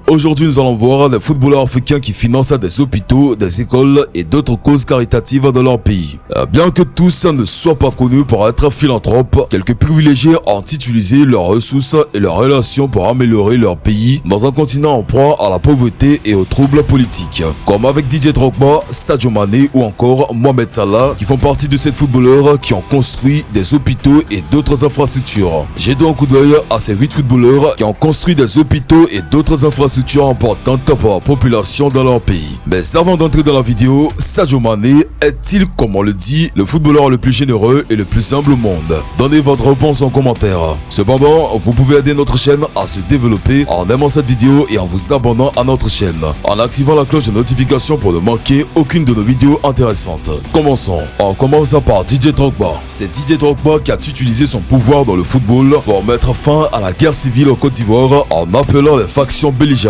Aujourd'hui, nous allons voir les footballeurs africains qui financent des hôpitaux, des écoles et d'autres causes caritatives dans leur pays. Bien que tous ne soient pas connus pour être philanthropes, quelques privilégiés ont utilisé leurs ressources et leurs relations pour améliorer leur pays dans un continent en proie à la pauvreté et aux troubles politiques. Comme avec Didier Drogba, Sadio Mané ou encore Mohamed Salah, qui font partie de ces footballeurs qui ont construit des hôpitaux et d'autres infrastructures. Jetons un coup d'œil à ces 8 footballeurs qui ont construit des hôpitaux et d'autres infrastructures importantes pour la population dans leur pays. Mais avant d'entrer dans la vidéo, Sadio Mané est-il, comme on le dit, le footballeur le plus généreux et le plus humble au monde? Donnez votre réponse en commentaire. Cependant, vous pouvez aider notre chaîne à se développer en aimant cette vidéo et en vous abonnant à notre chaîne, en activant la cloche de notification pour ne manquer aucune de nos vidéos intéressantes. Commençons. On commence par Didier Drogba. C'est Didier Drogba qui a utilisé son pouvoir dans le football pour mettre fin à la guerre civile en Côte d'Ivoire en appelant les factions belligérantes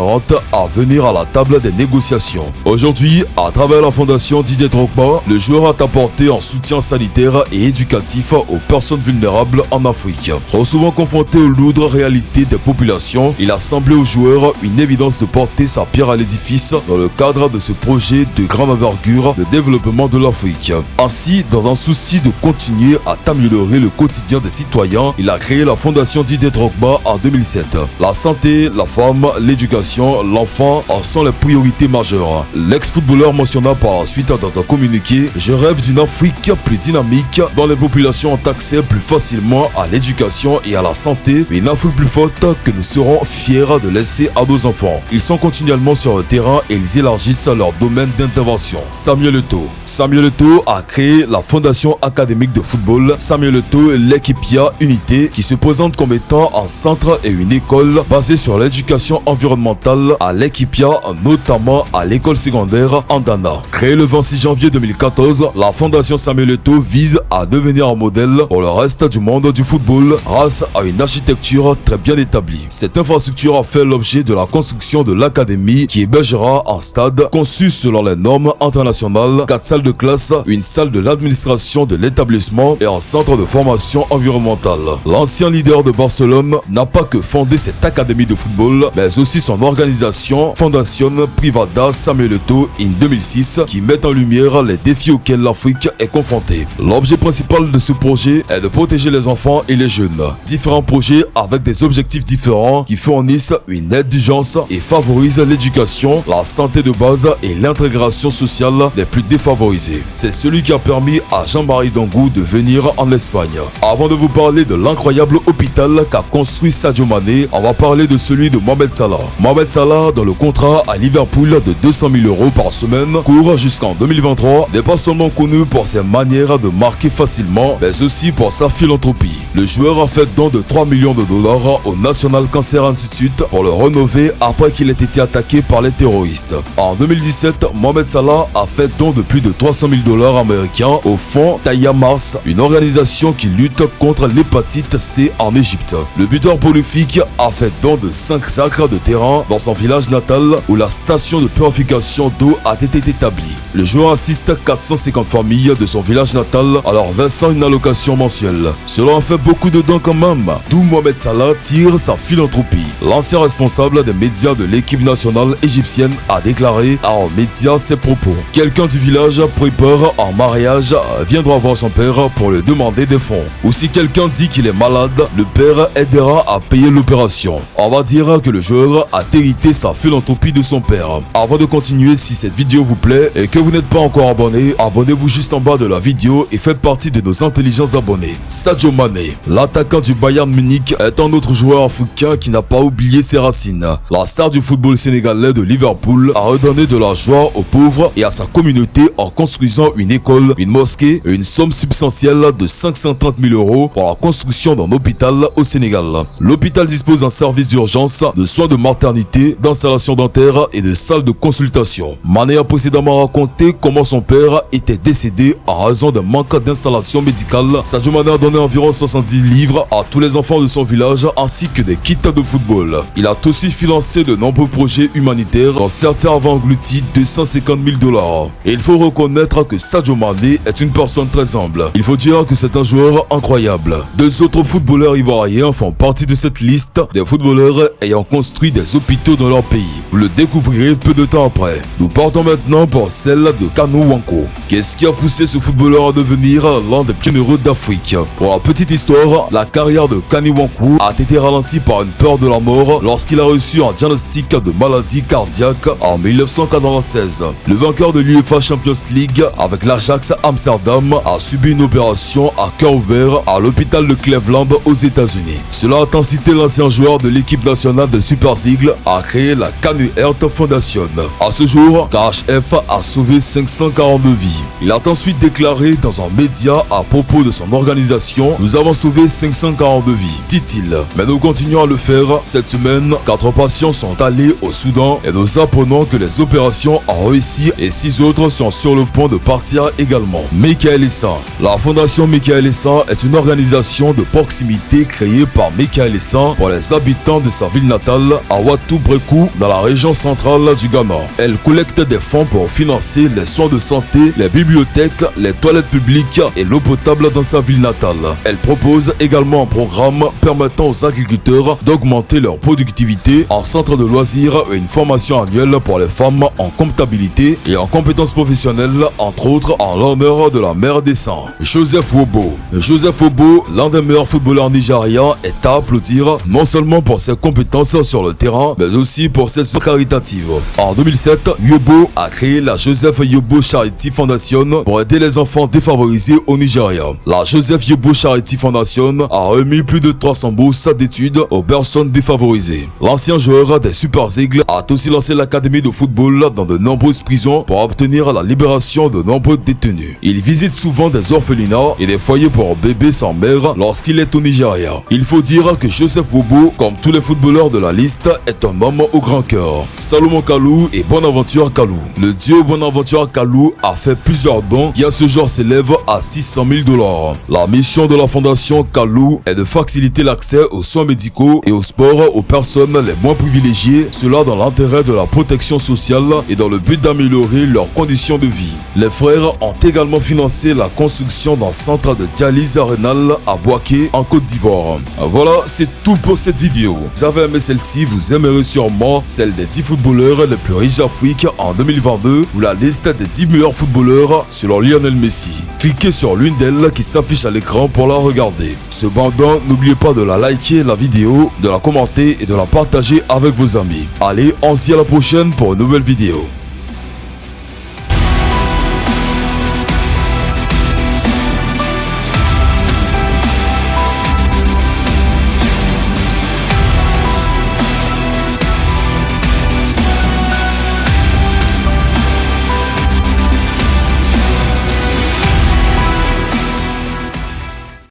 à venir à la table des négociations. Aujourd'hui, à travers la fondation Didier Drogba, le joueur a apporté un soutien sanitaire et éducatif aux personnes vulnérables en Afrique. Trop souvent confronté aux lourdes réalités des populations, il a semblé aux joueurs une évidence de porter sa pierre à l'édifice dans le cadre de ce projet de grande envergure de développement de l'Afrique. Ainsi, dans un souci de continuer à améliorer le quotidien des citoyens, il a créé la fondation Didier Drogba en 2007. La santé, la femme, l'éducation, l'enfant en sont les priorités majeures. L'ex-footballeur mentionna par la suite dans un communiqué « Je rêve d'une Afrique plus dynamique dont les populations ont accès plus facilement à l'éducation et à la santé, une Afrique plus forte que nous serons fiers de laisser à nos enfants. » Ils sont continuellement sur le terrain et ils élargissent leur domaine d'intervention. Samuel Eto'o. Samuel Eto'o a créé la Fondation académique de football Samuel Eto'o l'Equipia Unité qui se présente comme étant un centre et une école basée sur l'éducation environnementale à l'Equipia, notamment à l'école secondaire Andana. Créée le 26 janvier 2014, la Fondation Samuel Eto'o vise à devenir un modèle pour le reste du monde du football grâce à une architecture très bien établie. Cette infrastructure a fait l'objet de la construction de l'académie qui hébergera un stade conçu selon les normes internationales, 4 salles de classe, une salle de l'administration de l'établissement et un centre de formation environnementale. L'ancien leader de Barcelone n'a pas que fondé cette académie de football, mais aussi son organisation Fondation Privada Samuel Eto'o in 2006 qui met en lumière les défis auxquels l'Afrique est confrontée. L'objet principal de ce projet est de protéger les enfants et les jeunes. Différents projets avec des objectifs différents qui fournissent une aide d'urgence et favorisent l'éducation, la santé de base et l'intégration sociale des plus défavorisés. C'est celui qui a permis à Jean-Marie Dongou de venir en Espagne. Avant de vous parler de l'incroyable hôpital qu'a construit Sadio Mané, on va parler de celui de Mohamed Salah. Mohamed Salah, dans le contrat à Liverpool de 200 000 € par semaine, court jusqu'en 2023, n'est pas seulement connu pour ses manières de marquer facilement, mais aussi pour sa philanthropie. Le joueur a fait don de 3 millions de dollars au National Cancer Institute pour le rénover après qu'il ait été attaqué par les terroristes. En 2017, Mohamed Salah a fait don de plus de 300 000 $ américains au fonds Taya Mars, une organisation qui lutte contre l'hépatite C en Égypte. Le buteur prolifique a fait don de 5 acres de terrain dans son village natal où la station de purification d'eau a été établie. Le joueur assiste 450 familles de son village natal en leur versant une allocation mensuelle. Cela en fait beaucoup de dons quand même, d'où Mohamed Salah tire sa philanthropie. L'ancien responsable des médias de l'équipe nationale égyptienne a déclaré à un média ses propos. Quelqu'un du village prépare en mariage viendra voir son père pour lui demander des fonds. Ou si quelqu'un dit qu'il est malade, le père aidera à payer l'opération. On va dire que le joueur a hérité sa philanthropie de son père. Avant de continuer, si cette vidéo vous plaît et que vous n'êtes pas encore abonné, abonnez-vous juste en bas de la vidéo et faites partie de nos intelligents abonnés. Sadio Mané, l'attaquant du Bayern Munich, est un autre joueur africain qui n'a pas oublié ses racines. La star du football sénégalais de Liverpool a redonné de la joie aux pauvres et à sa communauté en construisant une école, une mosquée et une somme substantielle de 530 000 € pour la construction d'un hôpital au Sénégal. L'hôpital dispose d'un service d'urgence, de soins de maternité, d'installation dentaire et de salles de consultation. Mané a précédemment raconté comment son père était décédé en raison d'un manque d'installation médicale. Sadio Mané a donné environ 70 livres à tous les enfants de son village ainsi que des kits de football. Il a aussi financé de nombreux projets humanitaires dont certains avaient englouti 250 000 $. Et il faut reconnaître que Sadio Mané est une personne très humble. Il faut dire que c'est un joueur incroyable. Deux autres footballeurs ivoiriens font partie de cette liste des footballeurs ayant construit des hôpitaux hôpitaux dans leur pays. Vous le découvrirez peu de temps après. Nous partons maintenant pour celle de Kanu Nwankwo. Qu'est-ce qui a poussé ce footballeur à devenir l'un des pionniers d'Afrique? Pour la petite histoire, la carrière de Kanu Nwankwo a été ralentie par une peur de la mort lorsqu'il a reçu un diagnostic de maladie cardiaque en 1996. Le vainqueur de l'UEFA Champions League avec l'Ajax Amsterdam a subi une opération à cœur ouvert à l'hôpital de Cleveland aux États-Unis. Cela a incité l'ancien joueur de l'équipe nationale de Super Eagles à créer la Kanu Heart Foundation. À ce jour, KHF a sauvé 542 vies. Il a ensuite déclaré dans un média à propos de son organisation: nous avons sauvé 542 vies, dit-il. Mais nous continuons à le faire. Cette semaine, 4 patients sont allés au Soudan et nous apprenons que les opérations ont réussi et 6 autres sont sur le point de partir également. Michael Essa. La fondation Michael Essa est une organisation de proximité créée par Michael Essa pour les habitants de sa ville natale à Watu-Breku dans la région centrale du Ghana. Elle collecte des fonds pour financer les soins de santé, les bibliothèques, les toilettes publiques et l'eau potable dans sa ville natale. Elle propose également un programme permettant aux agriculteurs d'augmenter leur productivité, un centre de loisirs et une formation annuelle pour les femmes en comptabilité et en compétences professionnelles, entre autres en l'honneur de la mère des saints. Joseph Wobo. Joseph Wobo, l'un des meilleurs footballeurs nigérians, est à applaudir non seulement pour ses compétences sur le terrain, mais aussi pour ses œuvres caritatives. En 2007, Yobo a créé la Joseph Yobo Charity Foundation pour aider les enfants défavorisés au Nigeria. La Joseph Yobo Charity Foundation a remis plus de 300 bourses d'études aux personnes défavorisées. L'ancien joueur des Super Eagles a aussi lancé l'académie de football dans de nombreuses prisons pour obtenir la libération de nombreux détenus. Il visite souvent des orphelinats et des foyers pour bébés sans mère lorsqu'il est au Nigeria. Il faut dire que Joseph Wobo, comme tous les footballeurs de la liste, est un homme au grand cœur. Salomon Kalou et Bonaventure Kalou. Le duo Bonaventure Kalou a fait plusieurs dons qui à ce jour s'élèvent à 600 000 $. La mission de la fondation Kalou est de faciliter l'accès aux soins médicaux et au sport aux personnes les moins privilégiées, cela dans l'intérêt de la protection sociale et dans le but d'améliorer leurs conditions de vie. Les frères ont également financé la construction d'un centre de dialyse rénale à Bouaké en Côte d'Ivoire. Voilà, c'est tout pour cette vidéo. Si vous avez aimé celle-ci, vous aimerez sûrement celle des 10 footballeurs les plus riches d'Afrique en 2022 ou la liste des 10 meilleurs footballeurs selon Lionel Messi. Cliquez sur l'une d'elles qui s'affiche à l'écran pour la regarder. Cependant, n'oubliez pas de la liker la vidéo, de la commenter et de la partager avec vos amis. Allez, on se dit à la prochaine pour une nouvelle vidéo.